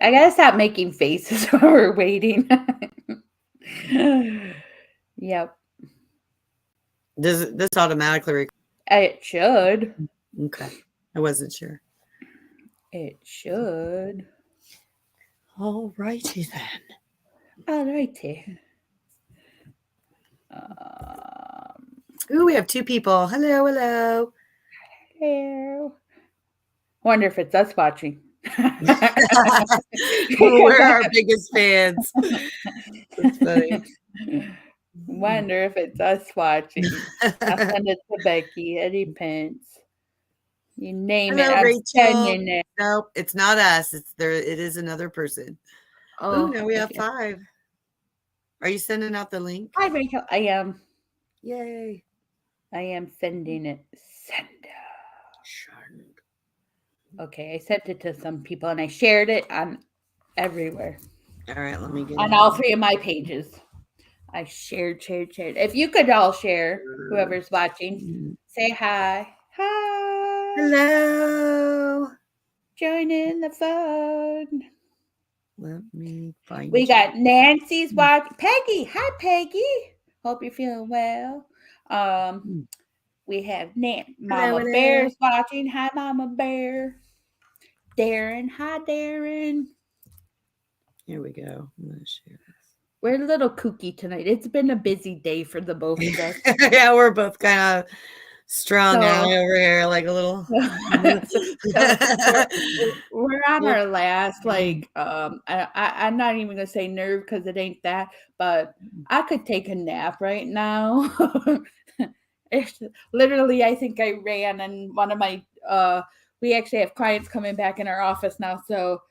I gotta stop making faces while we're waiting. Yep. Does this automatically record? It should. Okay. I wasn't sure. It should. All righty then. Alrighty. Ooh, we have 2 people. Hello, hello. Hello. Wonder if it's us watching. We're our biggest fans. That's funny. Wonder if it's us watching. I'll send it to Becky. It depends. You name Hello, it. I'm Rachel. sending it. Nope, it's not us. It's there. It is another person. Oh, now we have okay. 5. Are you sending out the link? Hi, Rachel. I am. Yay. I am sending it. Send. Okay, I sent it to some people and I shared it on everywhere. All right, let me get on all 3 of my pages. I shared. If you could all share, whoever's watching, say hi. Hi. Hello. Join in the fun. Let me find We got Nancy's watching. Peggy. Hi, Peggy. Hope you're feeling well. We have Mama Bear's watching. Hi, Mama Bear. Darren. Hi, Darren. Here we go. I'm going to share this. We're a little kooky tonight. It's been a busy day for the both of us. Yeah, we're both kind of strung out over here, like a little. We're on our last, like, I'm not even gonna say nerve because it ain't that, but I could take a nap right now. It's literally, I think I ran, and one of my we actually have clients coming back in our office now, so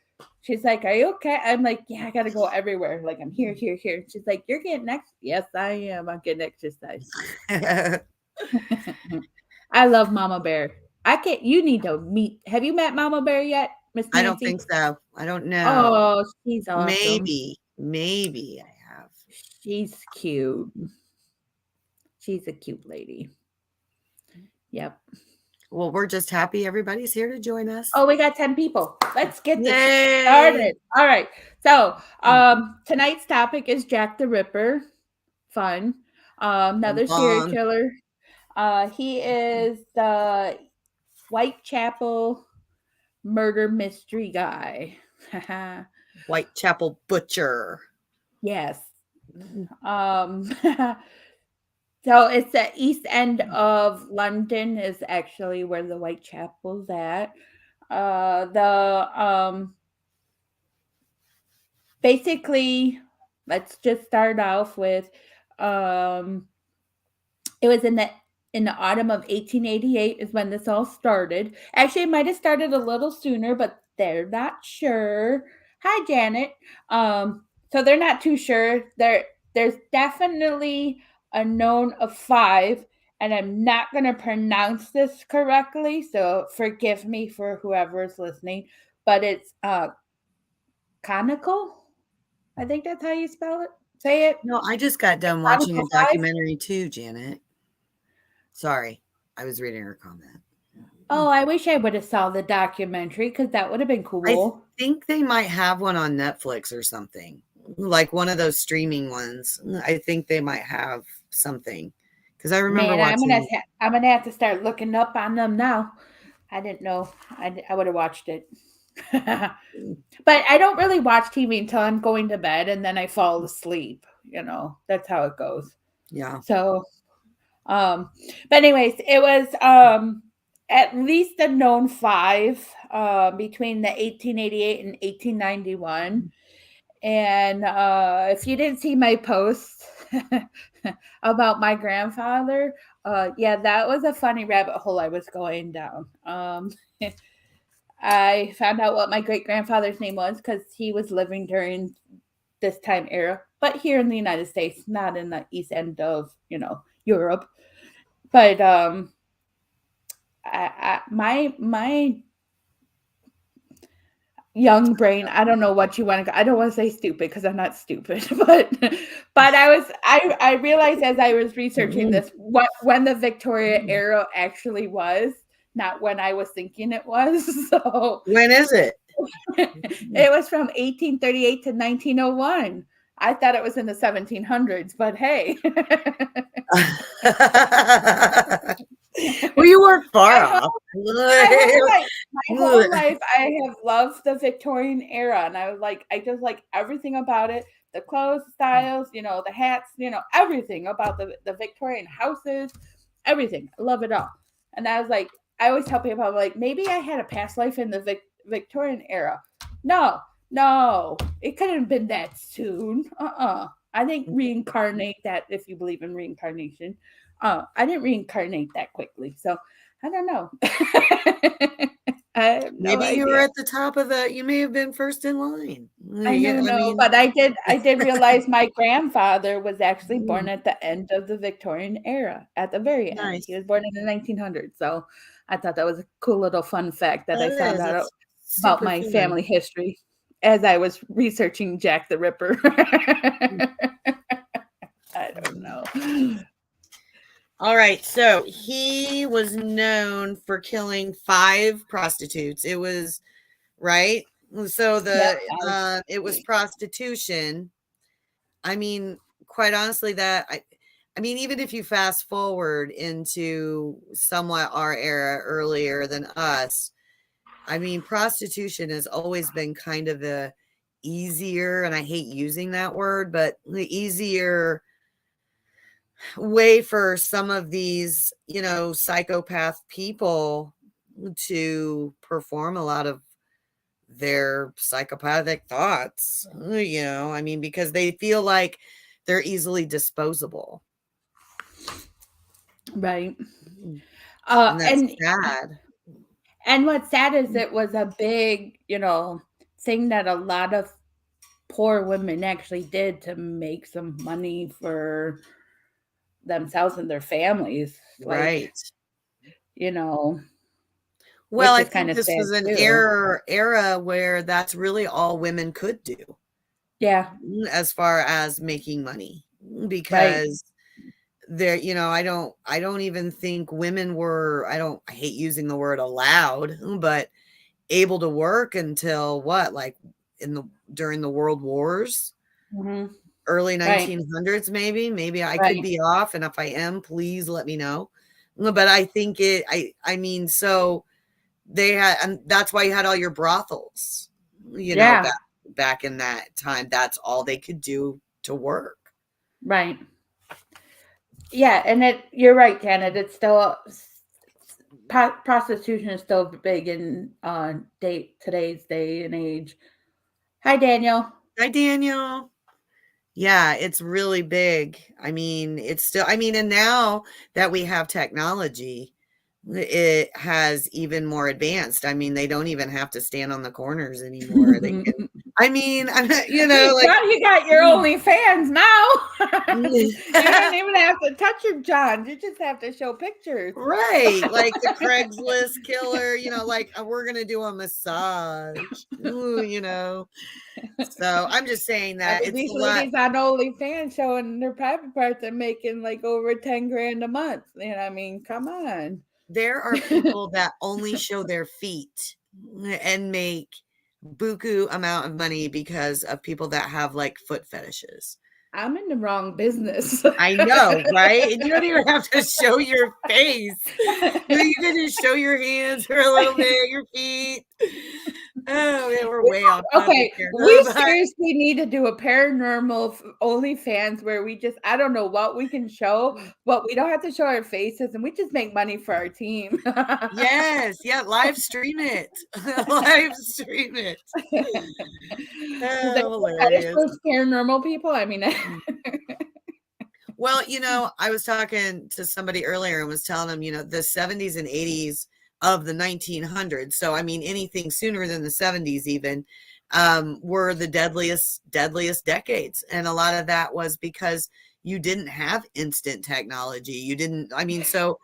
she's like, "Are you okay?" I'm like, "Yeah, I gotta go everywhere. Like, I'm here. She's like, "You're getting next?" Yes, I am. I'm getting exercise. I love Mama Bear. You need to meet. Have you met Mama Bear yet, Miss Nancy? I don't think so. I don't know. Oh, she's awesome. Maybe I have. She's cute. She's a cute lady. Yep. Well, we're just happy everybody's here to join us. Oh, we got 10 people. Let's get this started. All right. So, tonight's topic is Jack the Ripper. Fun. Another serial killer. He is the Whitechapel murder mystery guy. Whitechapel butcher. Yes. So it's the east end of London is actually where the Whitechapel's at. Basically, let's just start off with it was in the autumn of 1888 is when this all started. Actually, it might have started a little sooner, but they're not sure. Hi, Janet. So they're not too sure. There's definitely a known of 5, and I'm not going to pronounce this correctly, so forgive me for whoever's listening, but it's conical. I think that's how you spell it. Say it. No, I just got done watching a documentary too, Janet. Sorry, I was reading her comment. Oh, I wish I would have saw the documentary because that would have been cool. I think they might have one on Netflix or something, like one of those streaming ones. I think they might have something because I remember watching. I'm gonna have to start looking up on them now. I didn't know. I would have watched it. But I don't really watch TV until I'm going to bed and then I fall asleep. That's how it goes. Yeah. So, but anyways, it was at least a known 5 between the 1888 and 1891. And if you didn't see my post about my grandfather, yeah, that was a funny rabbit hole I was going down. I found out what my great-grandfather's name was because he was living during this time era, but here in the United States, not in the east end of, Europe. But my young brain, I don't know what you want to go. I don't want to say stupid because I'm not stupid, but I realized as I was researching this when the Victoria era actually was. Not when I was thinking it was. So when is it? It was from 1838 to 1901. I thought it was in the 1700s, but hey. Well, you weren't far My off. whole life, I have loved the Victorian era, and I just like everything about it. The clothes styles, the hats, everything about the Victorian houses, everything. I love it all. And I was like, I always tell people, I'm like, maybe I had a past life in the Victorian era. No, it couldn't have been that soon. I didn't reincarnate that, if you believe in reincarnation. I didn't reincarnate that quickly. So I don't know. I have no Maybe you idea. were at the top of you may have been first in line. I don't know, but I did realize my grandfather was actually born at the end of the Victorian era, at the very end. Nice. He was born in the 1900s. So I thought that was a cool little fun fact that I found out about my family history as I was researching Jack the Ripper. I don't know. All right, so he was known for killing 5 prostitutes. It was right. So it was prostitution. I mean, quite honestly, I mean, even if you fast forward into somewhat our era earlier than us, I mean, prostitution has always been kind of the easier, and I hate using that word, but the easier way for some of these, psychopath people to perform a lot of their psychopathic thoughts, I mean, because they feel like they're easily disposable. Right. And that's sad. And what's sad is it was a big, thing that a lot of poor women actually did to make some money for themselves and their families. Right. Well, I think this was an era where that's really all women could do. Yeah. As far as making money, because there, I don't even think women were, I hate using the word allowed, but able to work until like during the world wars, early 1900s, maybe I could be off. And if I am, please let me know. But I think I mean, so they had, and that's why you had all your brothels, back in that time. That's all they could do to work. Right. Yeah. And you're right, Janet. It's still, prostitution is still big in today's day and age. Hi, Daniel. Hi, Daniel. Yeah, it's really big. I mean, it's still, and now that we have technology, it has even more advanced. I mean, they don't even have to stand on the corners anymore. They can, like, John, you got your OnlyFans now. You don't even have to touch your John. You just have to show pictures. Right. Like the Craigslist killer, like we're going to do a massage. Ooh, So I'm just saying that it's these ladies on OnlyFans showing their private parts and making like over 10 grand a month. Come on. There are people that only show their feet and make buku amount of money because of people that have like foot fetishes. I'm in the wrong business. I know, right? And you don't even have to show your face. You can just show your hands for a little bit, your feet. Oh, yeah, we're way off. Okay, we seriously need to do a paranormal OnlyFans where we just, I don't know what we can show, but we don't have to show our faces and we just make money for our team. Yes, yeah, live stream it. Live stream it. Those paranormal people, Well, I was talking to somebody earlier and was telling them, the 70s and 80s of the 1900s. So, anything sooner than the 70s even were the deadliest decades. And a lot of that was because you didn't have instant technology. You didn't, so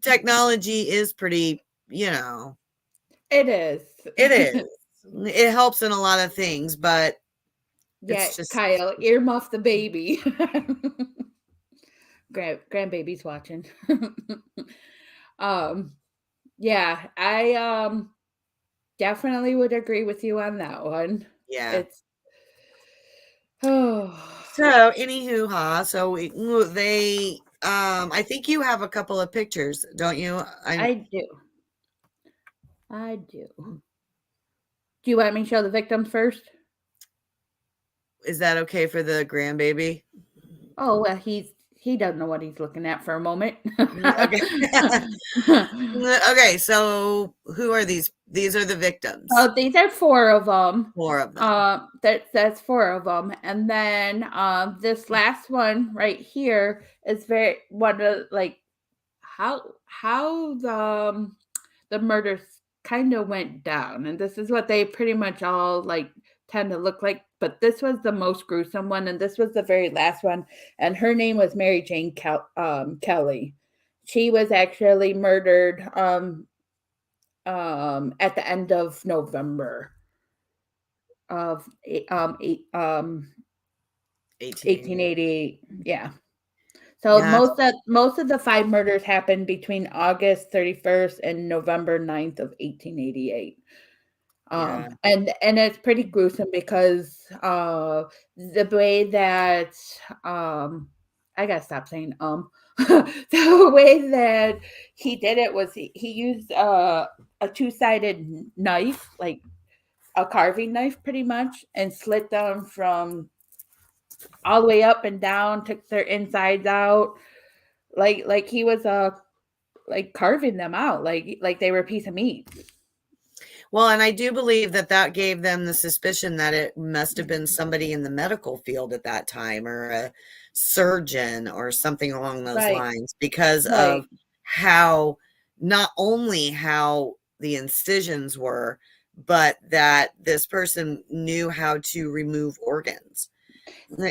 technology is pretty, It is. It is. It helps in a lot of things, but yeah, just... Kyle, earmuff the baby. Grandbaby's watching. Yeah, definitely would agree with you on that one. Yeah. It's oh, So, anywho, they, I think you have a couple of pictures, don't you? I do. I do. Do you want me to show the victims first? Is that okay for the grandbaby? Oh, well, he doesn't know what he's looking at for a moment. Okay. Okay, so who are these? These are the victims. Oh, these are 4 of them. 4 of them. That's 4 of them, and then this last one right here is very one of like how the murders kind of went down, and this is what they pretty much all like tend to look like. But this was the most gruesome one, and this was the very last one, and her name was Mary Jane Kelly. She was actually murdered at the end of November of 1888. Yeah. So Yeah. most of the 5 murders happened between August 31st and November 9th of 1888. Yeah. And it's pretty gruesome because the way that I gotta stop saying the way that he did it was he used a 2-sided knife, like a carving knife pretty much, and slit them from all the way up and down, took their insides out, like he was like carving them out, like they were a piece of meat. Well, and I do believe that gave them the suspicion that it must have been somebody in the medical field at that time, or a surgeon or something along those Right. lines, because Right. of how, not only how the incisions were, but that this person knew how to remove organs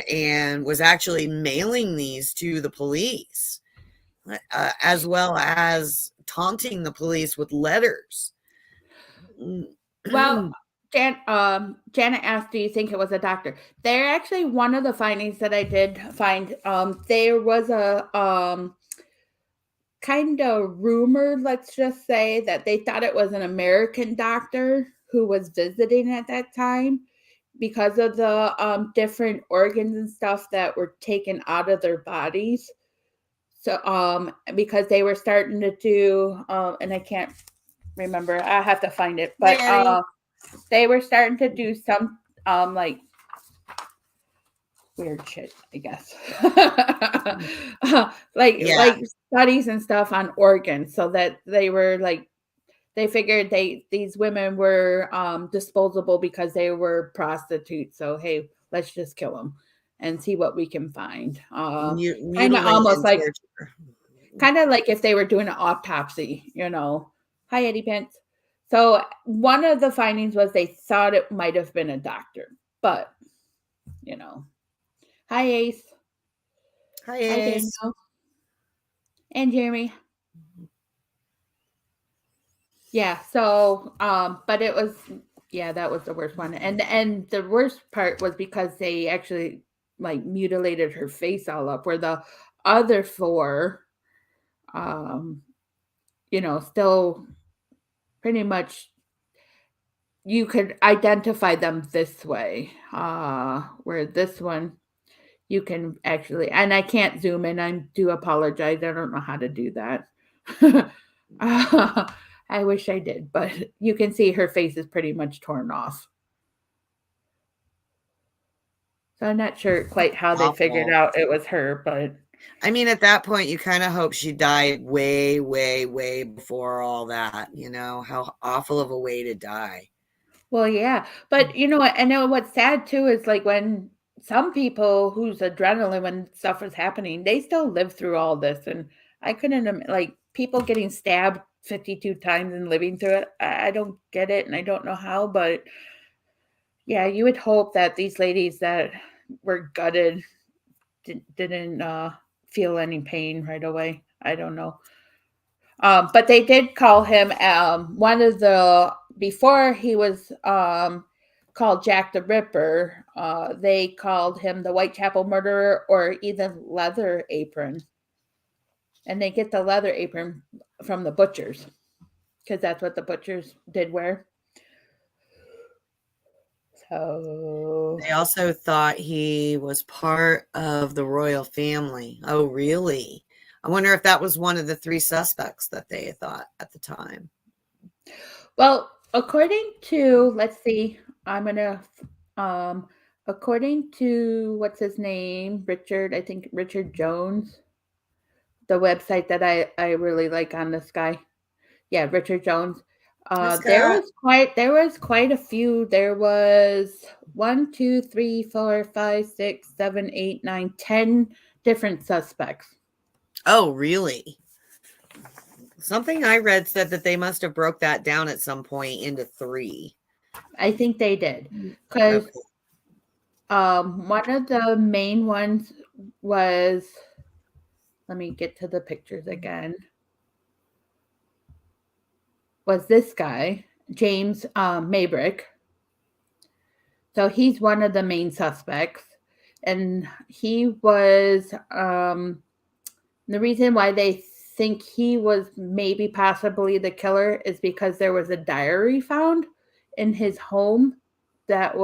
and was actually mailing these to the police, as well as taunting the police with letters. Well, Janet asked, "Do you think it was a doctor?" They're actually one of the findings that I did find. There was a kind of rumor, let's just say, that they thought it was an American doctor who was visiting at that time because of the different organs and stuff that were taken out of their bodies. So, because they were starting to do, and I can't remember, I have to find it, but they were starting to do some like weird shit, I guess. Like studies and stuff on organs, so that they were like they figured these women were disposable because they were prostitutes. So hey, let's just kill them and see what we can find. Kind of almost like kind of like if they were doing an autopsy, you know. Hi, Eddie Pence. So one of the findings was they thought it might have been a doctor, but you know. Hi, Ace. Hi, Ace. Hi, Daniel. And Jeremy. Yeah, so but it was that was the worst one. And the worst part was because they actually like mutilated her face all up, where the other 4 still pretty much you could identify them this way. Where this one you can actually, and I can't zoom in. I do apologize. I don't know how to do that. I wish I did, but you can see her face is pretty much torn off. So I'm not sure quite how they figured out it was her, but I mean, at that point, you kind of hope she died way, way, way before all that. You know, how awful of a way to die. Well, yeah, but you know what? I know what's sad too is like when some people whose adrenaline when stuff was happening, they still live through all this, and I couldn't like people getting stabbed 52 times and living through it. I don't get it, and I don't know how, but yeah, you would hope that these ladies that were gutted didn't feel any pain right away. I don't know. But they did call him one of the before he was called Jack the Ripper. They called him the Whitechapel Murderer or even Leather Apron, and they get the leather apron from the butchers because that's what the butchers did wear. So They also thought he was part of the royal family. Oh, really? I wonder if that was one of the 3 suspects that they thought at the time. well, according to, let's see, I'm gonna according to what's his name, Richard, I think Richard Jones, the website that I really like on this guy. Yeah, Richard Jones. Hi, Scott. There was quite a few. There was 1, 2, 3, 4, 5, 6, 7, 8, 9, 10 different suspects. Oh, really? Something I read said that they must have broke that down at some point into 3. I think they did, because Okay. one of the main ones was, let me get to the pictures again, was this guy, James Maybrick. So he's one of the main suspects. And he was, the reason why they think he was maybe possibly the killer is because there was a diary found in his home that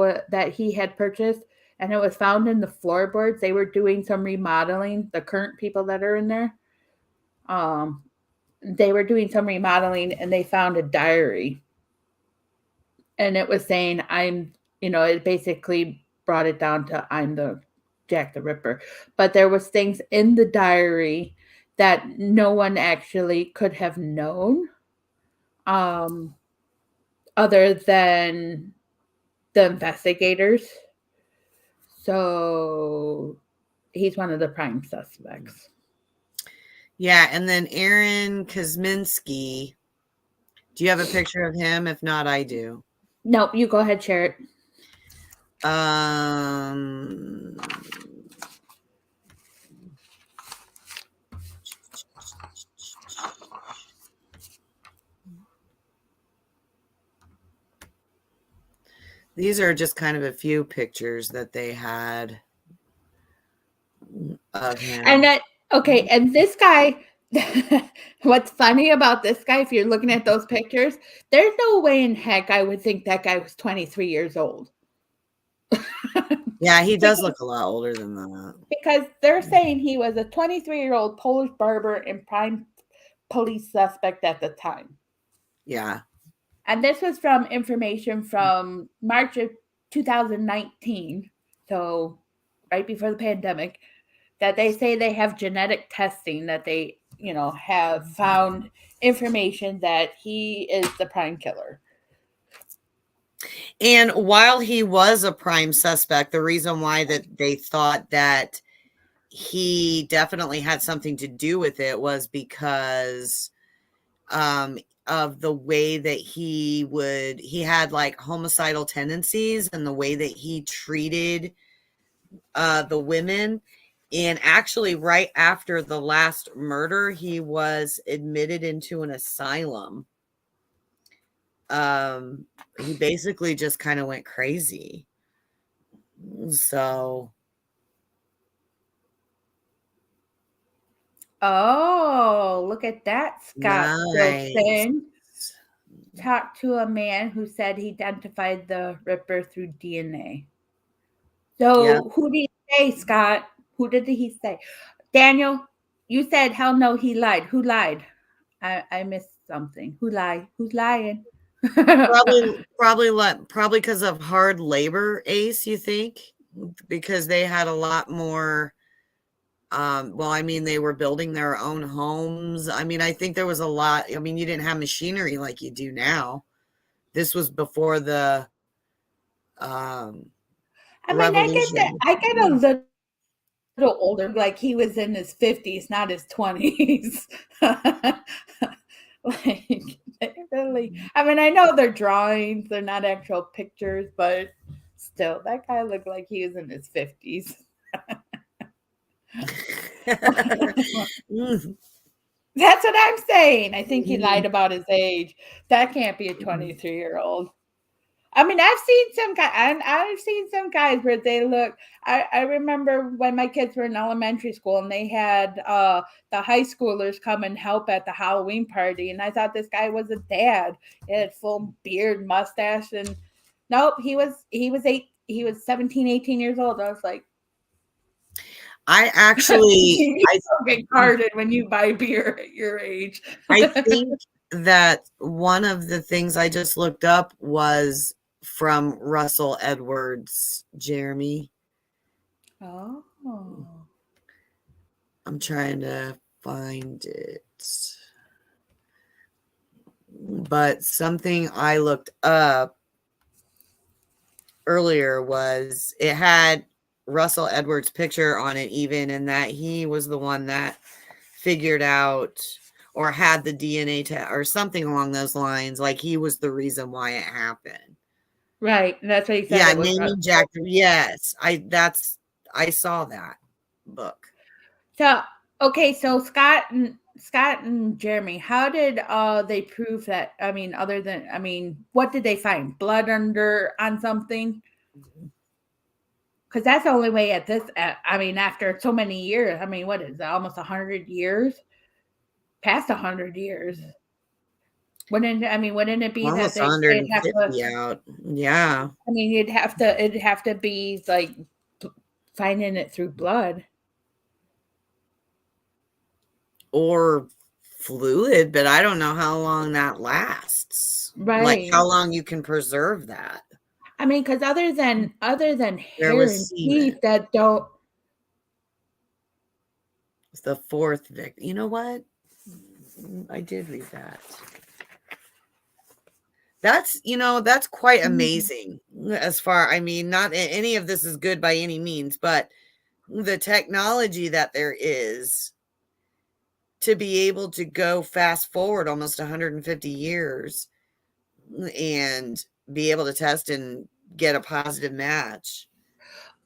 he had purchased, and it was found in the floorboards. They were doing some remodeling, the current people that are in there. They were doing some remodeling and they found a diary. And it was saying, it basically brought it down to I'm the Jack the Ripper. But there was things in the diary that no one actually could have known, other than the investigators. So he's one of the prime suspects. Yeah, and then Aaron Kosminski. Do you have a picture of him? If not, I do. Nope, you go ahead, share it. These are just kind of a few pictures that they had of him. And and this guy, what's funny about this guy, if you're looking at those pictures, there's no way in heck I would think that guy was 23 years old. Yeah, he does look a lot older than that. Because they're saying he was a 23-year-old Polish barber and prime police suspect at the time. Yeah. And this was from information from March of 2019, so right before the pandemic, that they say they have genetic testing that they, have found information that he is the prime killer. And while he was a prime suspect, the reason why that they thought that he definitely had something to do with it was because of the way that he had like homicidal tendencies and the way that he treated the women. And actually, right after the last murder, he was admitted into an asylum. He basically just kind of went crazy. So. Oh, look at that, Scott Nice. Wilson. Talked to a man who said he identified the Ripper through DNA. So Yeah. who did he say, Scott? Who did he say? Daniel, you said, hell no, he lied. Who lied? I missed something. Who lied? Who's lying? Probably because of hard labor, Ace, you think? Because they had a lot more, they were building their own homes. I mean, I think there was a lot. I mean, you didn't have machinery like you do now. This was before the revolution. I get a little older, like he was in his 50s, not his 20s. Really, I know they're drawings, they're not actual pictures, but still, that guy looked like he was in his 50s. That's what I'm saying. I think he lied about his age. That can't be a 23-year-old. I've seen some guys where they look. I remember when my kids were in elementary school and they had the high schoolers come and help at the Halloween party, and I thought this guy was a dad. He had full beard, mustache, and Nope, he was 17, 18 years old. I was like, I actually, you don't get carded when you buy beer at your age. I think that one of the things I just looked up was from Russell Edwards, Jeremy. Oh. I'm trying to find it. But something I looked up earlier was it had Russell Edwards' picture on it, even, and that he was the one that figured out or had the DNA test or something along those lines. Like he was the reason why it happened. Right. That's what he said. Yeah, naming Jack. Yes, I saw that book. So okay, so Scott and Jeremy, how did they prove that? I mean, what did they find? Blood on something? Because that's the only way after so many years. I mean, what is it? Almost 100 years? Past 100 years. Wouldn't it be Almost that they'd have 150 to? out. Yeah. I mean, it'd have to be like finding it through blood. Or fluid, but I don't know how long that lasts. Right. Like how long you can preserve that. I mean, because other than hair and teeth that don't. It's the fourth victim. You know what? I did read that. That's quite amazing. As far, I mean, not any of this is good by any means, but the technology that there is to be able to go fast forward almost 150 years and be able to test and get a positive match.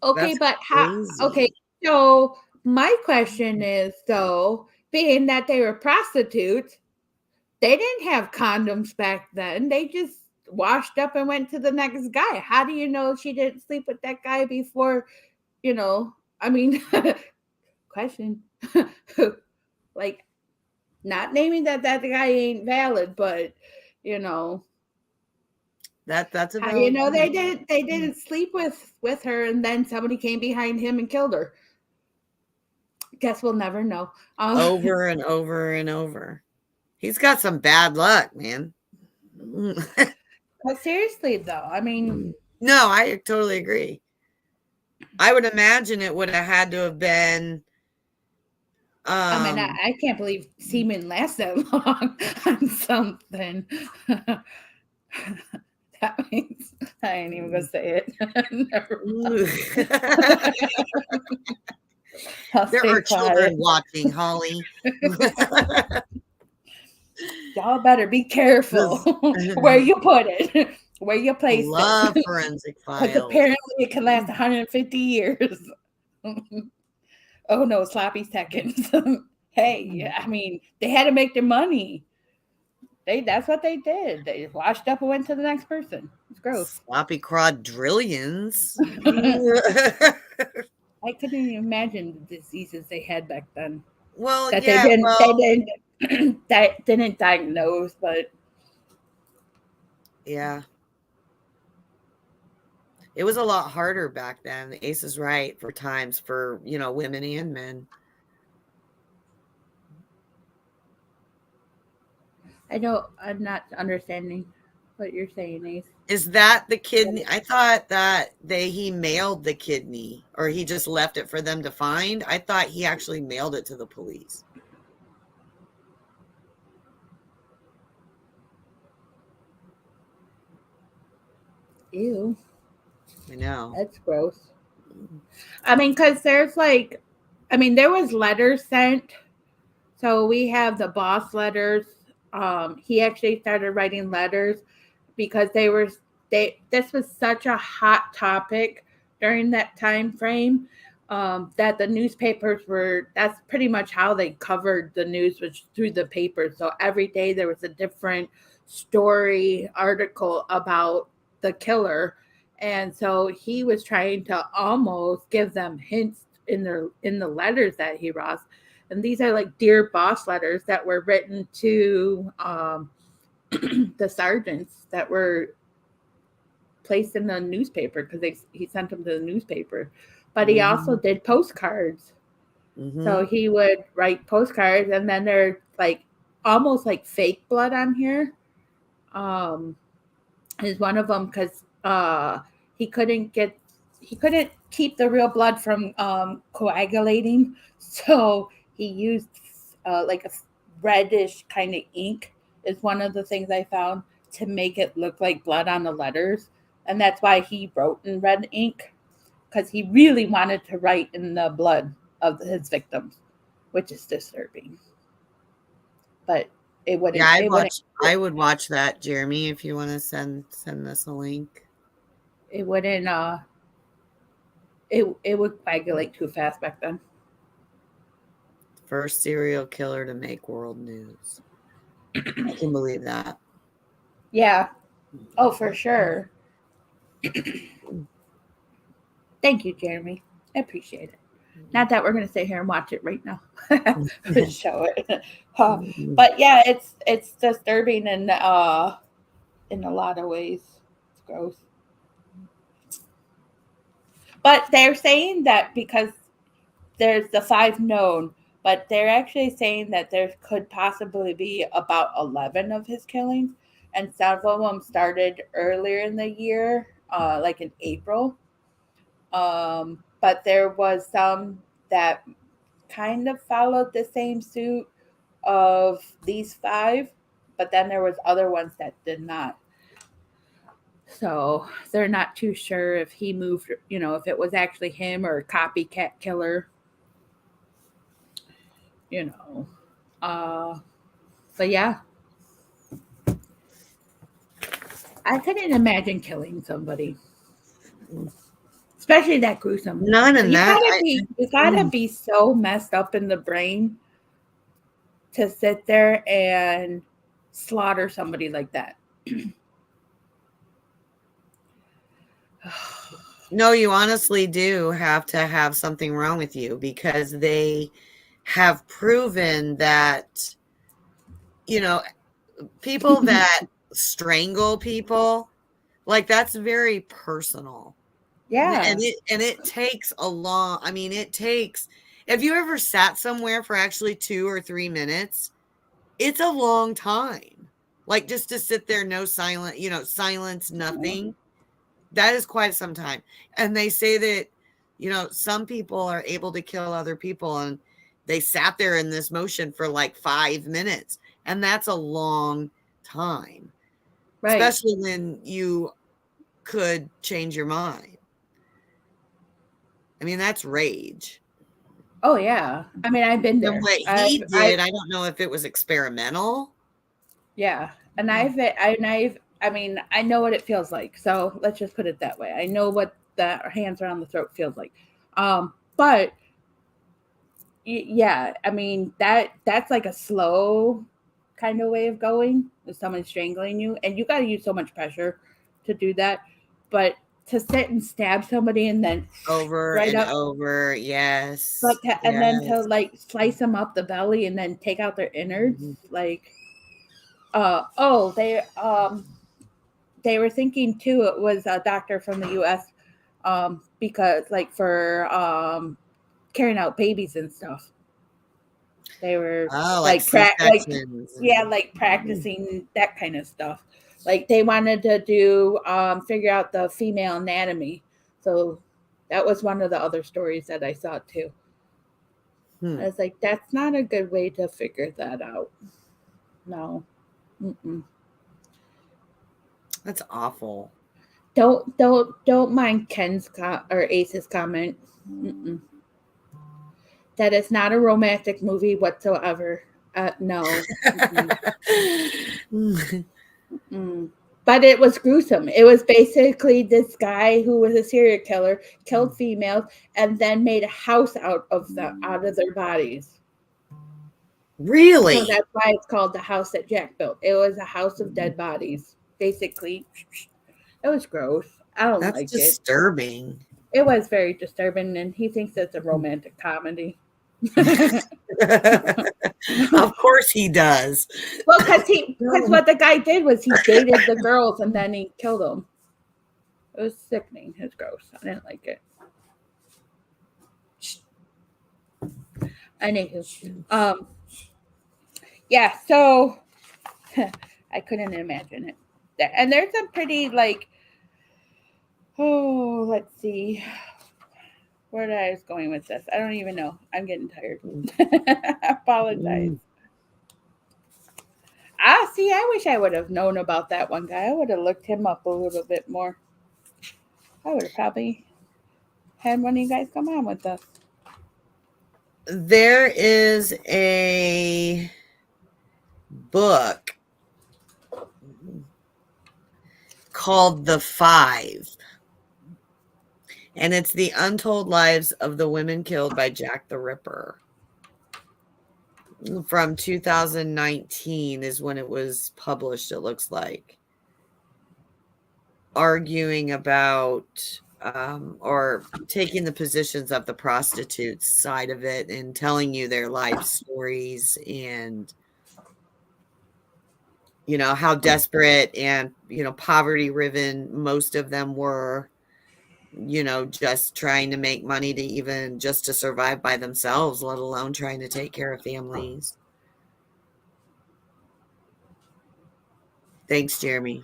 Okay, but how? Okay, so my question is, though, being that they were prostitutes, they didn't have condoms back then. They just washed up and went to the next guy. How do you know she didn't sleep with that guy before? I mean, question. Like, not naming that guy ain't valid, but that's a how do you know they didn't sleep with her and then somebody came behind him and killed her? Guess we'll never know. Over and over and over. He's got some bad luck, man. But seriously, though, I mean, no, I totally agree. I would imagine it would have had to have been. I mean, I can't believe semen lasts that long on something. That means I ain't even gonna say it. There are children watching, Holly. Y'all better be careful where you put it, where you place it. Love forensic files. Because apparently it can last 150 years. Oh no, sloppy seconds. Hey, I mean, they had to make their money. That's what they did. They washed up and went to the next person. It's gross. Sloppy quadrillions. I couldn't even imagine the diseases they had back then. Well, that yeah, they didn't diagnose, but yeah, it was a lot harder back then. Ace is right for times for women and men. I'm not understanding what you're saying, Ace. Is that the kidney? I thought that he mailed the kidney, or he just left it for them to find. I thought he actually mailed it to the police. Ew. I know. That's gross. I mean, because there was letters sent. So we have the boss letters. He actually started writing letters because this was such a hot topic during that time frame that the newspapers that's pretty much how they covered the news, was through the papers. So every day there was a different story article about the killer. And so he was trying to almost give them hints in the letters that he wrote. And these are like Dear Boss letters that were written to the sergeants that were placed in the newspaper because he sent them to the newspaper. But he also did postcards. So he would write postcards, and then they're like almost like fake blood on here. Is one of them because he couldn't keep the real blood from coagulating, so he used like a reddish kind of ink. Is one of the things I found to make it look like blood on the letters, and that's why he wrote in red ink, because he really wanted to write in the blood of his victims, which is disturbing. But it wouldn't. Yeah, I would watch that, Jeremy, if you want to send us a link. It wouldn't. It would coagulate too fast back then. First serial killer to make world news. I can believe that. Yeah. Oh, for sure. Thank you, Jeremy. I appreciate it. Not that we're going to sit here and watch it right now. Show it. But yeah, it's disturbing and in a lot of ways. It's gross. But they're saying that because there's the 5 known, but they're actually saying that there could possibly be about 11 of his killings, and some of them started earlier in the year, like in April. But there was some that kind of followed the same suit of these 5, but then there was other ones that did not. So they're not too sure if he moved, if it was actually him or a copycat killer. But yeah. I couldn't imagine killing somebody. Especially that gruesome. None of that. You gotta be so messed up in the brain to sit there and slaughter somebody like that. No, you honestly do have to have something wrong with you, because they have proven that, people that strangle people, like, that's very personal. Yeah. And it takes a long, if you ever sat somewhere for actually 2 or 3 minutes, it's a long time. Like, just to sit there, no silence, nothing. That is quite some time. And they say that, some people are able to kill other people, and they sat there in this motion for like 5 minutes. And that's a long time. Right. Especially when you could change your mind. That's rage. Oh, yeah. I've been there. What he did, I don't know if it was experimental. Yeah. And I know what it feels like. So let's just put it that way. I know what the hands around the throat feels like. But yeah, that's like a slow kind of way of going with someone strangling you, and you got to use so much pressure to do that. But to sit and stab somebody and then over over, yes. But then to like slice them up the belly and then take out their innards, like. They were thinking too it was a doctor from the U.S. Because like for carrying out babies and stuff. They were practicing that kind of stuff. Like they wanted to do figure out the female anatomy. So that was one of the other stories that I saw too. I was like, that's not a good way to figure that out. No. Mm-mm. That's awful. Don't mind Ken's or Ace's comment. Mm-mm. That is not a romantic movie whatsoever. No. Mm-mm. But it was gruesome. It was basically this guy who was a serial killer, killed females, and then made a house out of their bodies. Really? So that's why it's called the house that Jack built. It was a house of dead bodies. Basically, it was gross. I don't like it. That's disturbing. It was very disturbing, and he thinks it's a romantic comedy. Of course he does. Well, because what the guy did was he dated the girls and then he killed them. It was sickening. It was gross. I didn't like it. Anywho, yeah. So I couldn't imagine it. And there's some pretty like, oh, let's see. Where I was going with this. I don't even know. I'm getting tired. I apologize. See, I wish I would have known about that one guy. I would have looked him up a little bit more. I would have probably had one of you guys come on with us. There is a book called The Five. And it's the untold lives of the women killed by Jack the Ripper. From 2019 is when it was published, it looks like. Arguing about or taking the positions of the prostitutes side of it and telling you their life stories and, you know, how desperate and, you know, poverty riven most of them were. You know, just trying to make money to even just to survive by themselves, let alone trying to take care of families. Thanks, Jeremy.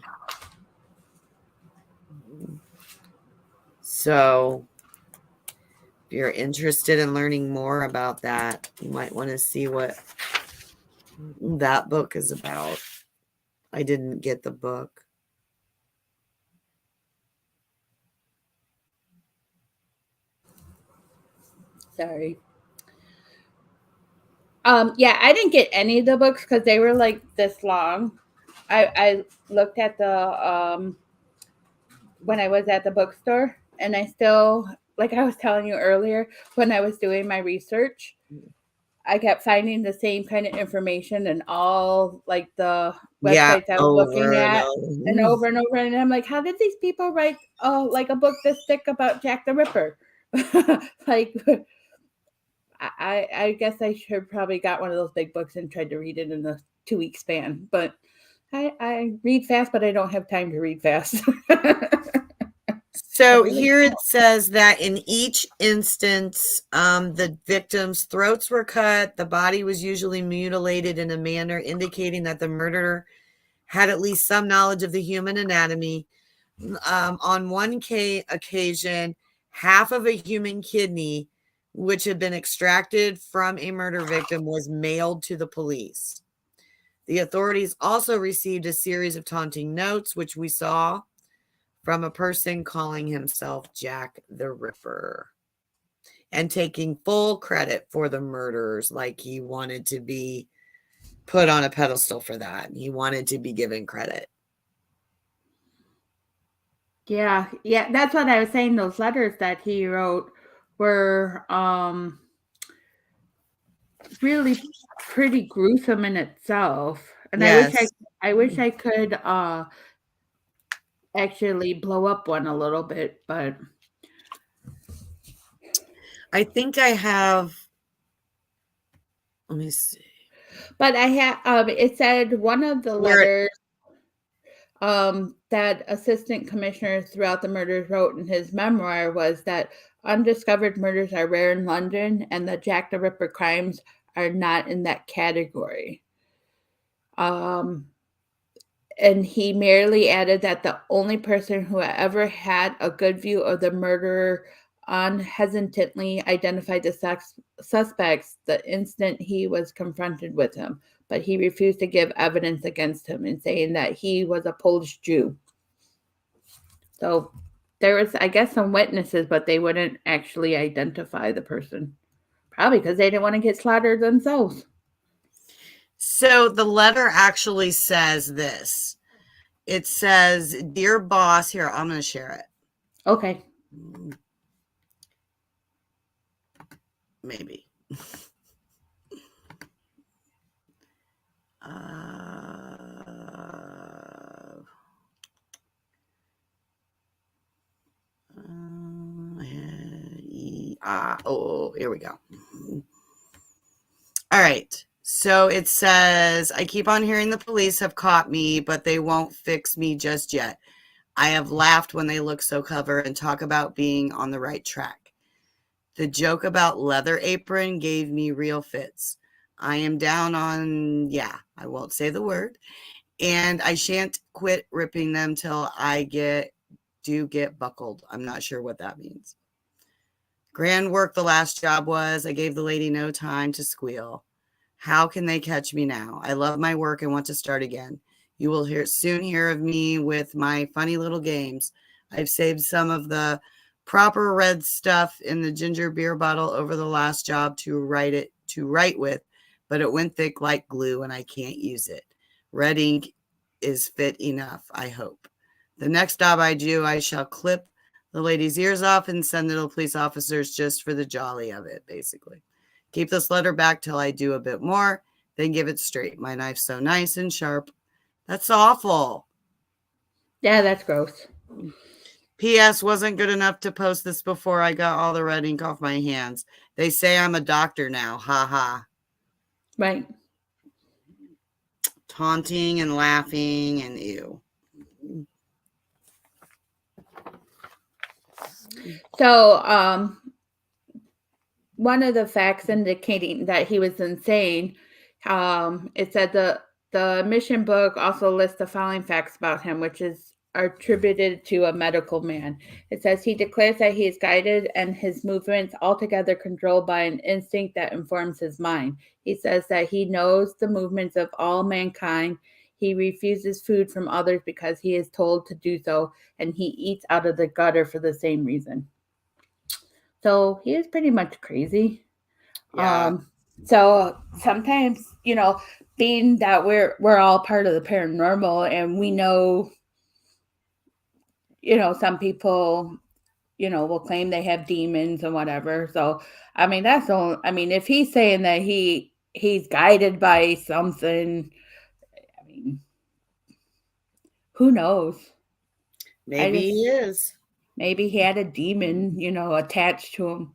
So if you're interested in learning more about that, you might want to see what that book is about. I didn't get the book. Sorry. Yeah, I didn't get any of the books because they were like this long. I looked at the when I was at the bookstore, and I still, like I was telling you earlier, when I was doing my research, I kept finding the same kind of information and all like the websites I was looking at and over and over. And I'm like, how did these people write like a book this thick about Jack the Ripper? Like, I guess I should probably got one of those big books and tried to read it in a 2-week span. But I read fast, but I don't have time to read fast. So here it says that in each instance, the victim's throats were cut. The body was usually mutilated in a manner indicating that the murderer had at least some knowledge of the human anatomy. On one occasion, half of a human kidney, which had been extracted from a murder victim, was mailed to the police. The authorities also received a series of taunting notes, which we saw, from a person calling himself Jack the Ripper and taking full credit for the murders, like he wanted to be put on a pedestal for that. He wanted to be given credit. Yeah, that's what I was saying. Those letters that he wrote were really pretty gruesome in itself. And yes. I wish I could actually blow up one a little bit, but I think I have, let me see. But I have it said one of the letters that assistant commissioners throughout the murders wrote in his memoir was that undiscovered murders are rare in London and the Jack the Ripper crimes are not in that category. And he merely added that the only person who ever had a good view of the murderer unhesitantly identified the suspects the instant he was confronted with him, but he refused to give evidence against him in saying that he was a Polish Jew. So there was, I guess, some witnesses, but they wouldn't actually identify the person. Probably because they didn't want to get slaughtered themselves. So the letter actually says this. It says, "Dear boss," here, I'm going to share it. Okay. Maybe. Here we go. All right. So it says, "I keep on hearing the police have caught me, but they won't fix me just yet. I have laughed when they look so clever and talk about being on the right track. The joke about leather apron gave me real fits. I am down on, yeah, I won't say the word. And I shan't quit ripping them till I get buckled. I'm not sure what that means. Grand work the last job was. I gave the lady no time to squeal. How can they catch me now? I love my work and want to start again. You will soon hear of me with my funny little games. I've saved some of the proper red stuff in the ginger beer bottle over the last job to write with, but it went thick like glue and I can't use it. Red ink is fit enough, I hope. The next job I do, I shall clip the lady's ears off and send it to police officers just for the jolly of it, basically. Keep this letter back till I do a bit more, then give it straight. My knife's so nice and sharp. That's awful. Yeah, that's gross. P.S. wasn't good enough to post this before I got all the red ink off my hands. They say I'm a doctor now. Ha ha. Right. Taunting and laughing and ew. So, one of the facts indicating that he was insane, it said the mission book also lists the following facts about him, which is attributed to a medical man. It says he declares that he is guided and his movements altogether controlled by an instinct that informs his mind. He says that he knows the movements of all mankind. He refuses food from others because he is told to do so, and he eats out of the gutter for the same reason. So he is pretty much crazy. Yeah. So sometimes, being that we're all part of the paranormal and we know, some people, will claim they have demons and whatever. So, I mean, if he's saying that he's guided by something, I mean, who knows? Maybe he is. Maybe he had a demon, attached to him.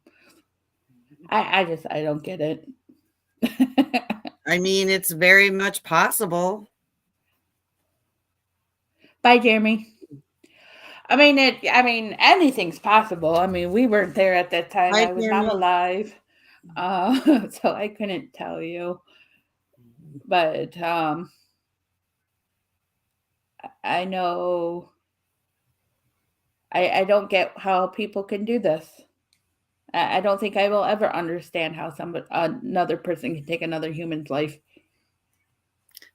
I don't get it. I mean, it's very much possible. Bye, Jeremy. I mean, anything's possible. I mean, we weren't there at that time. I was not alive. So I couldn't tell you. But I know I don't get how people can do this. I don't think I will ever understand how another person can take another human's life.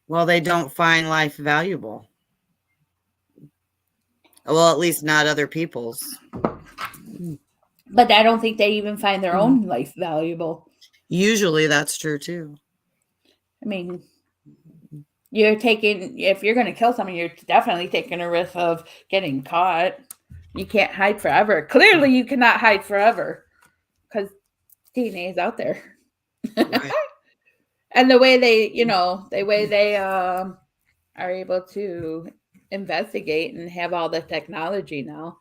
Well, they don't find life valuable. Well, at least not other people's. But I don't think they even find their own life valuable. Usually that's true too. I mean, if you're going to kill someone, you're definitely taking a risk of getting caught. You can't hide forever. Clearly, you cannot hide forever because DNA is out there. Right. And the way they are able to investigate and have all the technology now.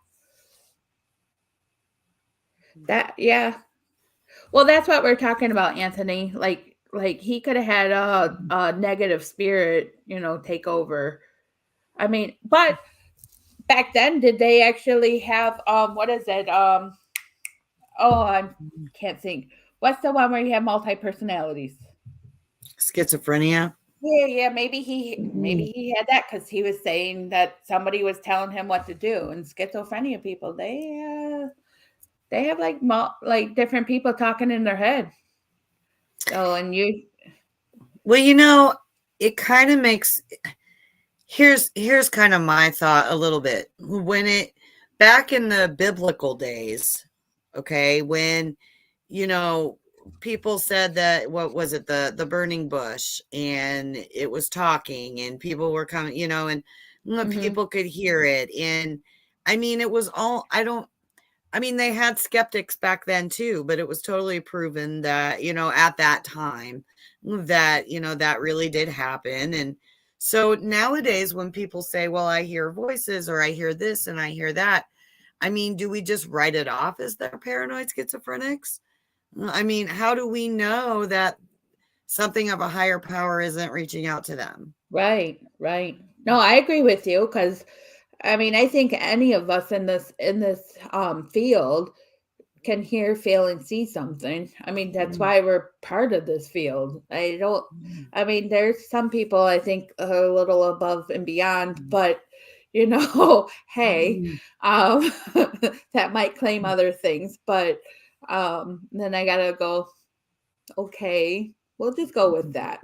Well, that's what we're talking about, Anthony. Like he could have had a negative spirit, take over. I mean, but back then, did they actually have what is it? I can't think. What's the one where you have multi-personalities? Schizophrenia. Yeah. Maybe he had that because he was saying that somebody was telling him what to do. And schizophrenia people, they have like different people talking in their head. So, and you. Well, it kind of makes. Here's kind of my thought a little bit. Back in the biblical days, okay, when people said that, what was it, the burning bush, and it was talking and people were coming, and people could hear it. And I mean, it was all, they had skeptics back then too, but it was totally proven that, at that time that, that really did happen. And so nowadays when people say, well, I hear voices or I hear this and I hear that, I mean, do we just write it off as they're paranoid schizophrenics? I mean, how do we know that something of a higher power isn't reaching out to them? Right. No, I agree with you because I mean, I think any of us in this field can hear, feel, and see something. I mean, that's Mm. why we're part of this field. I don't. Mm. I mean, there's some people I think are a little above and beyond, Mm. but hey, Mm. um, that might claim other things, but then I gotta go. Okay, we'll just go with that.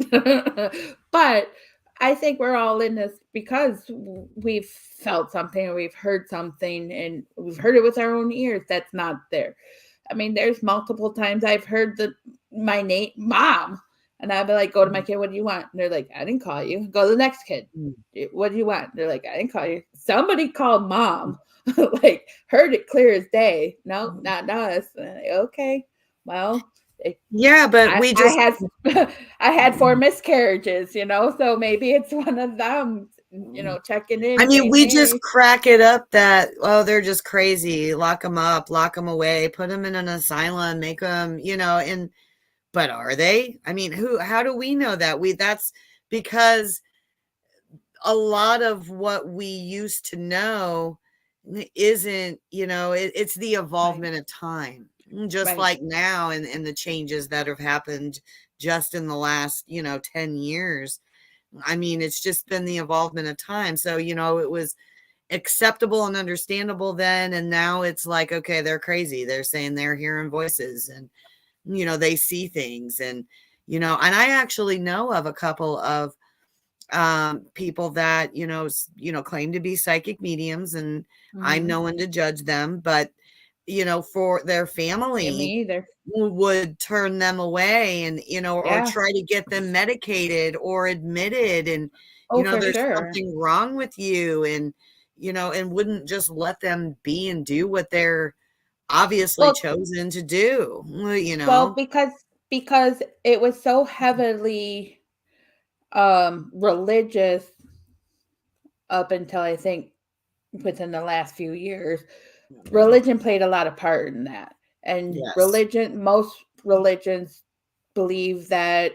But I think we're all in this because we've felt something or we've heard something and we've heard it with our own ears that's not there. I mean, there's multiple times I've heard my name, mom, and I'd be like, go to my kid, what do you want? And they're like, I didn't call you. Go to the next kid. Mm. What do you want? They're like, I didn't call you. Somebody called mom, like heard it clear as day. No, not us. Like, okay, well, Yeah, but we just I had 4 miscarriages, so maybe it's one of them, checking in. I mean, saying, we hey. just crack it up that, oh, they're just crazy. Lock them up, lock them away, put them in an asylum, make them, but are they? I mean, how do we know that? That's because a lot of what we used to know isn't, it's the evolvement of time, just Right. like now and the changes that have happened just in the last, 10 years. I mean, it's just been the evolvement of time. So, it was acceptable and understandable then. And now it's like, okay, they're crazy. They're saying they're hearing voices and, they see things. And I actually know of a couple of people that, claim to be psychic mediums, and I'm no one to judge them, but, for their Yeah, me family either. would turn them away and, or Yeah. try to get them medicated or admitted. And, Oh, for there's sure. something wrong with you. And, and wouldn't just let them be and do what they're obviously Well, chosen to do, because it was so heavily religious up until I think within the last few years. Religion played a lot of part in that. And Yes. most religions believe that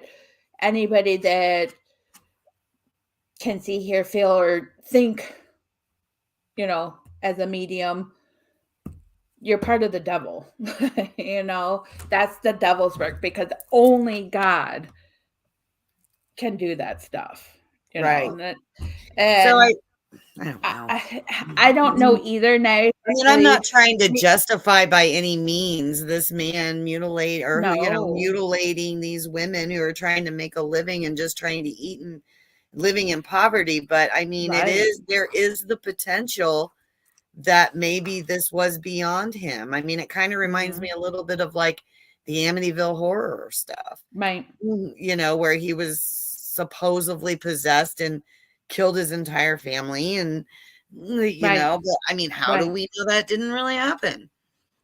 anybody that can see, hear, feel, or think, as a medium, you're part of the devil. That's the devil's work because only God can do that stuff. Right. So And I don't know. I don't know either now. I mean, I'm not trying to justify by any means this man mutilating these women who are trying to make a living and just trying to eat and living in poverty. But I mean, there is the potential that maybe this was beyond him. I mean, it kind of reminds me a little bit of like the Amityville Horror stuff, right? Where he was supposedly possessed and killed his entire family. And but I mean, how do we know that didn't really happen?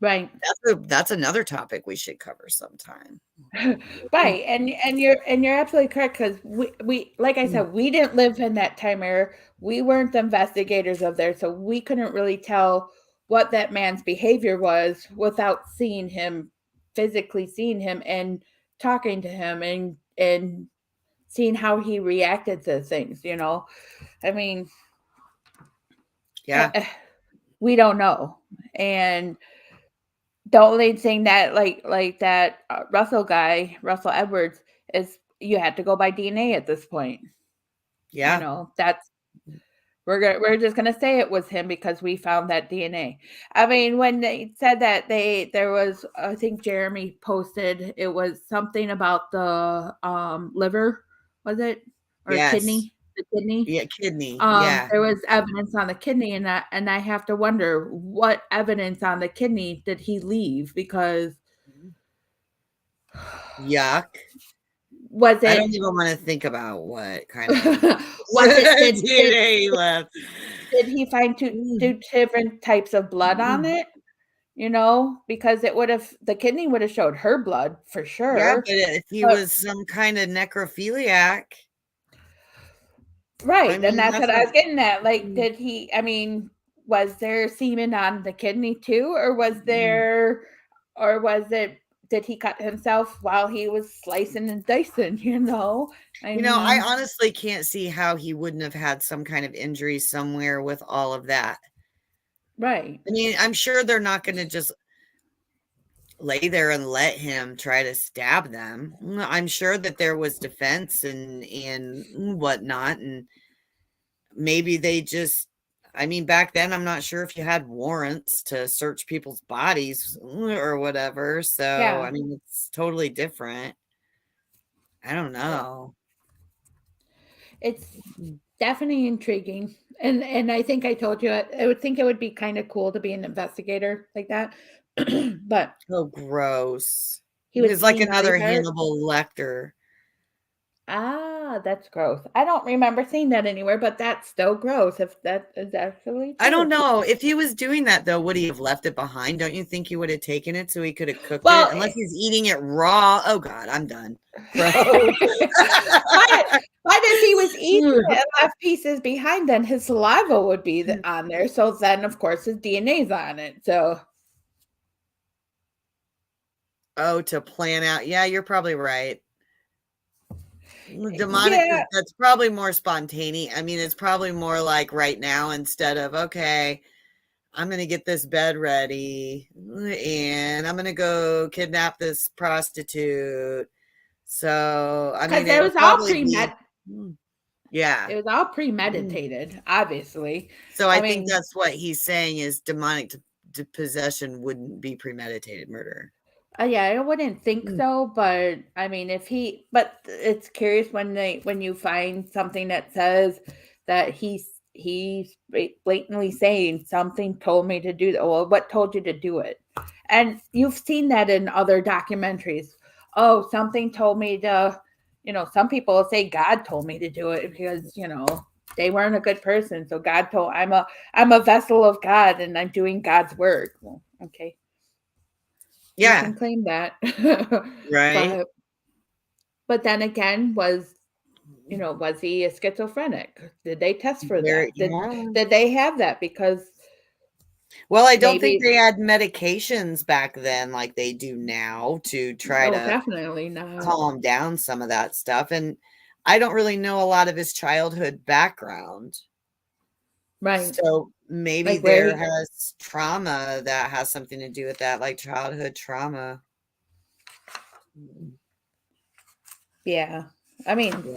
Right. That's another topic we should cover sometime. Right. And you're absolutely correct, because we like I said, we didn't live in that time era. We weren't the investigators of there, so we couldn't really tell what that man's behavior was without physically seeing him and talking to him and seeing how he reacted to things. I mean, yeah, we don't know. And the only thing that like that Russell Edwards, is you had to go by DNA at this point. Yeah. That's we're just gonna say it was him because we found that DNA. I mean, when they said that there was, I think Jeremy posted, it was something about the liver, was it, or Yes. kidney? The kidney. Yeah, kidney. Yeah. There was evidence on the kidney, and I have to wonder what evidence on the kidney did he leave, because yuck. Was it? I don't even want to think about what kind of was it DNA he left. Did he find two different types of blood on it? Because the kidney would have showed her blood for sure. Yeah, but if he was some kind of necrophiliac. Right. I mean, and that's what I was getting at. Like, was there semen on the kidney too? Or was it did he cut himself while he was slicing and dicing? I honestly can't see how he wouldn't have had some kind of injury somewhere with all of that. Right. I mean, I'm sure they're not going to just lay there and let him try to stab them. I'm sure that there was defense and whatnot, and maybe they just, I mean, back then I'm not sure if you had warrants to search people's bodies or whatever. So Yeah. I mean, it's totally different. I don't know. It's definitely intriguing. And I think I told you I would think it would be kind of cool to be an investigator like that. But Oh, gross. he was It's like eating another Nelly Hurt. Hannibal Lecter. Ah, that's gross. I don't remember seeing that anywhere, but that's still gross if that is actually true. I don't know. If he was doing that, though, would he have left it behind? Don't you think he would have taken it so he could have cooked it? Unless he's eating it raw. Oh, God, I'm done. But if he was eating it and left pieces behind, then his saliva would be on there. So then, of course, his DNA's on it. So. Oh, to plan out. Yeah, you're probably right. Demonic, that's probably more spontaneous. I mean, it's probably more like right now instead of, okay, I'm going to get this bed ready and I'm going to go kidnap this prostitute. So, I mean, it was all premeditated. Yeah. It was all premeditated, obviously. So I think that's what he's saying is demonic possession wouldn't be premeditated murder. Yeah, I wouldn't think so, but I mean, but it's curious when you find something that says that he's blatantly saying something told me to do that. Well, what told you to do it? And you've seen that in other documentaries. Oh, something told me to, some people say God told me to do it because, they weren't a good person. So God told I'm a vessel of God and I'm doing God's work. Well, okay. Yeah. You can claim that. Right. But then again, was he a schizophrenic? Did they test for that? Did they have that? Because I don't think they had medications back then like they do now to try to definitely not calm down some of that stuff. And I don't really know a lot of his childhood background. Right. So maybe there has trauma that has something to do with that, like childhood trauma. Yeah. I mean,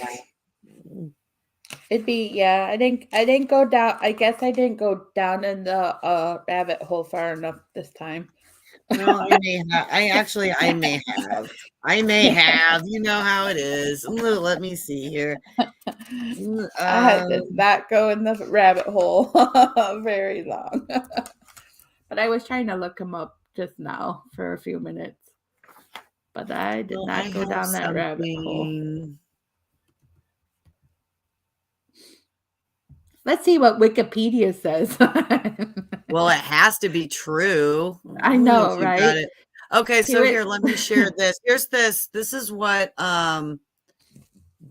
it'd be, I didn't go down. I guess I didn't go down in the rabbit hole far enough this time. Well, I may have. I may have. You know how it is. Let me see here. I did not go in the rabbit hole very long. But I was trying to look him up just now for a few minutes. But I did not go down that rabbit hole. Let's see what Wikipedia says. Well, it has to be true. I know, right? Okay, so here, let me share this. Here's this. This is what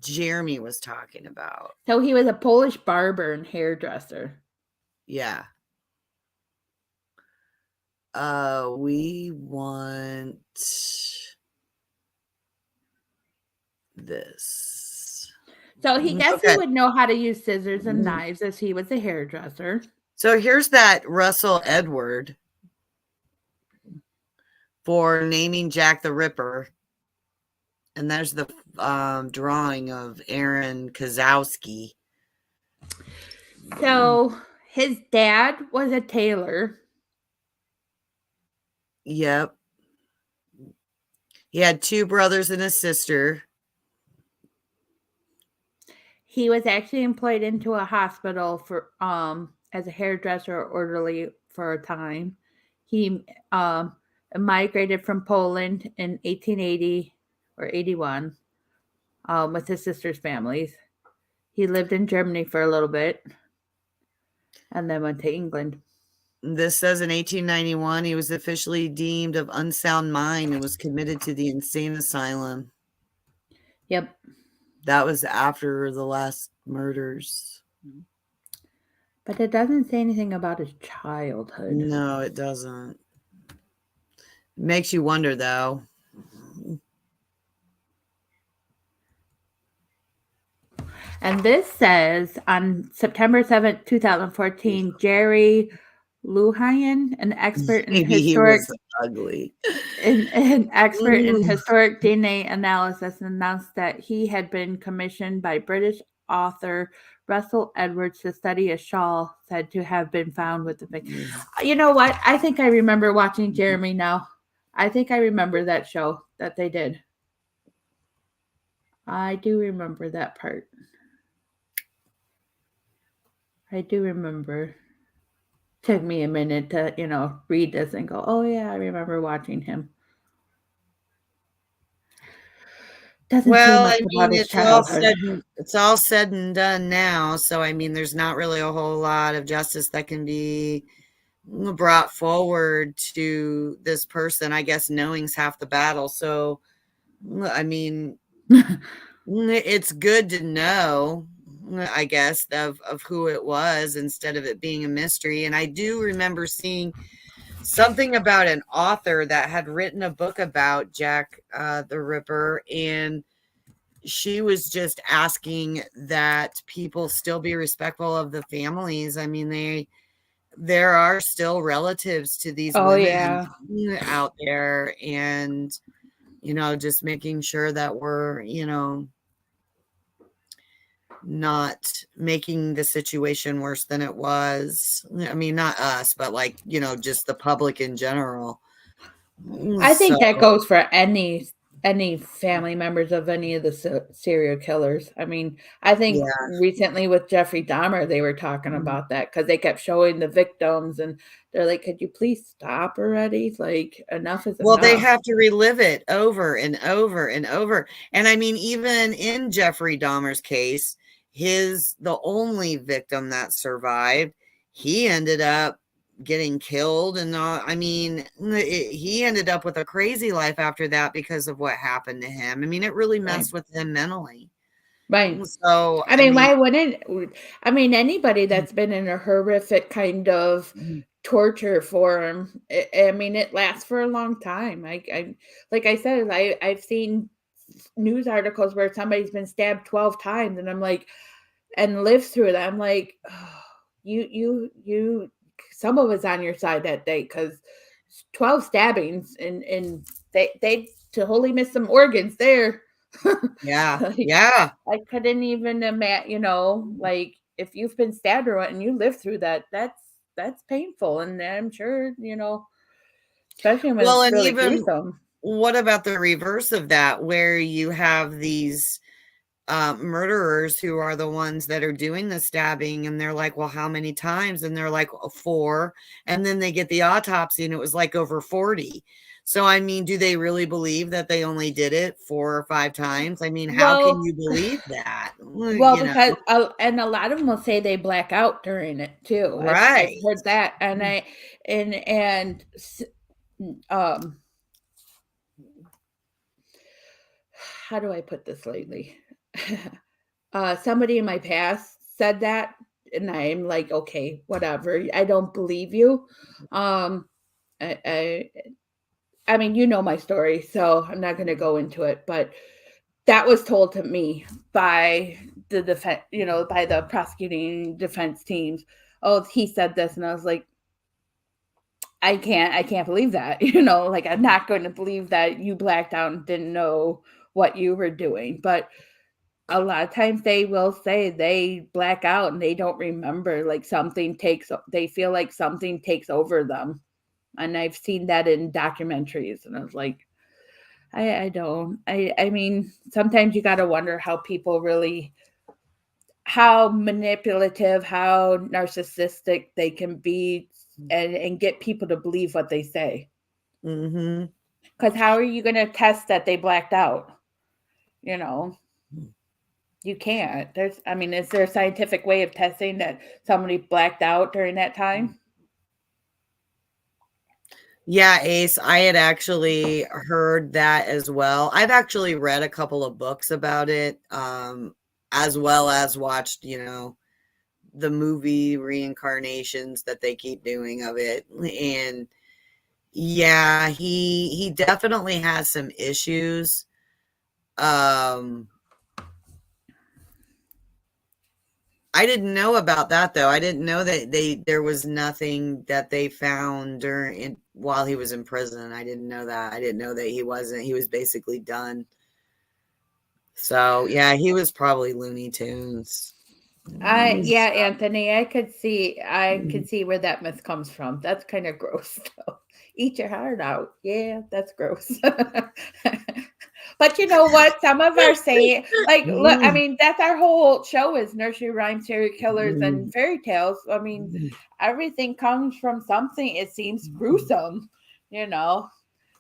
Jeremy was talking about. So he was a Polish barber and hairdresser. Yeah. We want this. So he he would know how to use scissors and knives as he was a hairdresser. So here's that Russell Edward for naming Jack the Ripper. And there's the drawing of Aaron Kozowski. So his dad was a tailor. Yep. He had 2 brothers and a sister. He was actually employed into a hospital for as a hairdresser orderly for a time. He migrated from Poland in 1880 or 81 with his sister's families. He lived in Germany for a little bit and then went to England. This says in 1891, he was officially deemed of unsound mind and was committed to the insane asylum. Yep. That was after the last murders. But it doesn't say anything about his childhood. No, it doesn't. It makes you wonder, though. And this says on September 7th, 2014, Jerry Luhyan, an expert in Maybe he historic was ugly. an expert in Mm. historic DNA analysis, announced that he had been commissioned by British author Russell Edwards to study a shawl said to have been found with the victim. You know what? I think I remember watching Jeremy now. I think I remember that show that they did. I do remember that part. I do remember. Took me a minute to, read this and go, oh yeah, I remember watching him. Doesn't say Well, much I about mean, his childhood. it's all said and done now. So I mean, there's not really a whole lot of justice that can be brought forward to this person. I guess knowing's half the battle. So I mean, it's good to know, I guess, of who it was instead of it being a mystery. And I do remember seeing something about an author that had written a book about Jack the Ripper, and she was just asking that people still be respectful of the families. I mean, there are still relatives to these Oh women yeah. out there, and just making sure that we're not making the situation worse than it was. I mean, not us, but like, just the public in general. I So, think that goes for any family members of any of the serial killers. I mean, I think yeah. recently with Jeffrey Dahmer, they were talking about that because they kept showing the victims, and they're like, "Could you please stop already? Like, enough is Well, they enough." have to relive it over and over and over. And I mean, even in Jeffrey Dahmer's case, the only victim that survived, he ended up getting killed. And I mean, he ended up with a crazy life after that because of what happened to him. I mean, it really Right. messed with him mentally. Right. So, I I mean, mean, why wouldn't I mean, anybody that's been in a horrific kind of torture form, I mean, it lasts for a long time. I like I said, I've seen news articles where somebody's been stabbed 12 times, and I'm like, and lived through that. I'm like, oh, you some of us on your side that day, because 12 stabbings, and they totally missed some organs there. yeah, Like, yeah. I couldn't even imagine, like if you've been stabbed or what and you live through that, that's painful. And I'm sure, especially when Well, it's and really even gruesome. what about the reverse of that, where you have these murderers who are the ones that are doing the stabbing, and they're like, well, how many times? And they're like, four. And then they get the autopsy and it was like over 40. So, I mean, do they really believe that they only did it 4 or 5 times? I mean, how can Well, you believe that? well, because and a lot of them will say they black out during it too. I've Right. heard that, and um, how do I put this lately? Somebody in my past said that, and I'm like, okay, whatever. I don't believe you. Um, I, I, I mean, you know my story, so I'm not going to go into it. But that was told to me by the defense, by the prosecuting defense teams. Oh, he said this, and I was like, I can't believe that. Like I'm not going to believe that you blacked out and didn't know what you were doing. But a lot of times they will say they black out and they don't remember, like they feel like something takes over them. And I've seen that in documentaries, and I was like, I don't. I mean, sometimes you got to wonder how people really, how manipulative, how narcissistic they can be, and get people to believe what they say. Mm-hmm. Because how are you going to test that they blacked out? You know, you can't. I mean, is there a scientific way of testing that somebody blacked out during that time? Yeah, Ace, I had actually heard that as well. I've actually read a couple of books about it, as well as watched, the movie reincarnations that they keep doing of it. And yeah, he definitely has some issues. Um I didn't know about that though. I didn't know that there was nothing that they found while he was in prison. I didn't know that. I didn't know that he was basically done. So yeah, he was probably Looney Tunes. Yeah, Anthony, I could see where that myth comes from. That's kind of gross though. Eat your heart out. Yeah, that's gross. But you know what? Some of our saying, like, look, I mean, that's our whole show is nursery rhymes, serial killers, and fairy tales. I mean, everything comes from something. It seems gruesome, you know.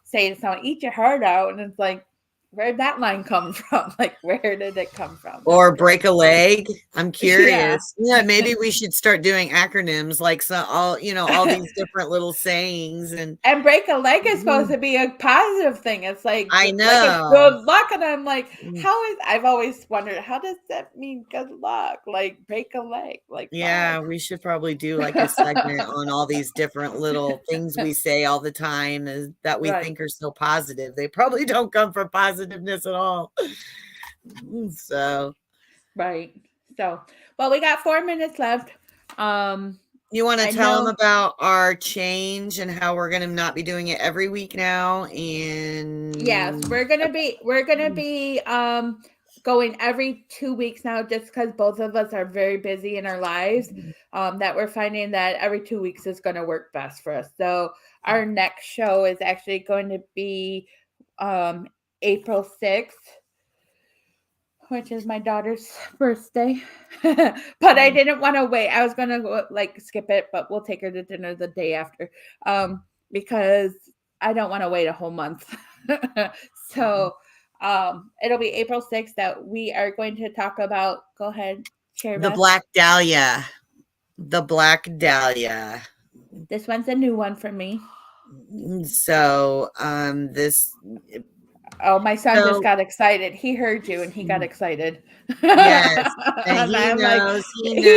Say to someone, "Eat your heart out," and it's like, where'd that line come from? Like, where did it come from? Or break a leg. I'm curious. Yeah, maybe we should start doing acronyms like all these different little sayings and break a leg is supposed to be a positive thing. It's like I know. Like it's good luck, and I'm like, I've always wondered, how does that mean good luck? Like break a leg, like yeah, we should probably do like a segment on all these different little things we say all the time that we think are so positive. They probably don't come from positiveness at all. So right. So, well, we got 4 minutes left. You want to tell them about our change and how we're going to not be doing it every week now? And yes, we're gonna be going every 2 weeks now, just because both of us are very busy in our lives. That we're finding that every 2 weeks is going to work best for us. So our next show is actually going to be April 6th. Which is my daughter's birthday. But I didn't want to wait. I was going to skip it, but we'll take her to dinner the day after. Because I don't want to wait a whole month. So it'll be April 6th that we are going to talk about. Go ahead, share the Black Dahlia. The Black Dahlia. This one's a new one for me. So my son just got excited. He heard you and he got excited. Yes. And he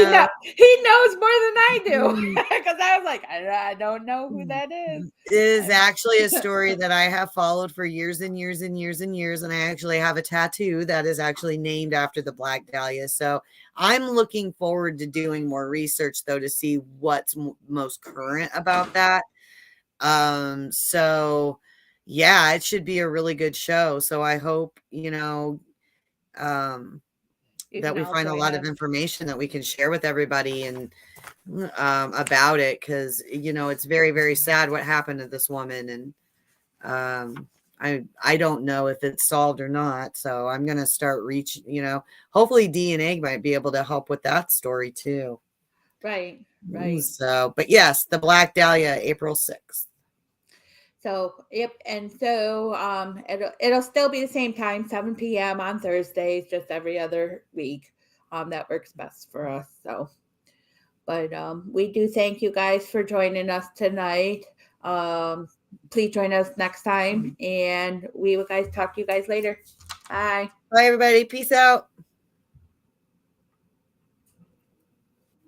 knows more than I do. Because I was like, I don't know who that is. It is actually a story that I have followed for years and years and years and years. And I actually have a tattoo that is actually named after the Black Dahlia. So I'm looking forward to doing more research, though, to see what's most current about that. So yeah, it should be a really good show. So I hope, that we find a lot of information that we can share with everybody and about it. Cause it's very, very sad what happened to this woman. And I don't know if it's solved or not. So I'm going to start hopefully DNA might be able to help with that story too. Right. So, but yes, the Black Dahlia, April 6th. So, yep. And so it'll still be the same time, 7 p.m. on Thursdays, just every other week. That works best for us. So, but we do thank you guys for joining us tonight. Please join us next time, and we will talk to you guys later. Bye. Bye, everybody. Peace out.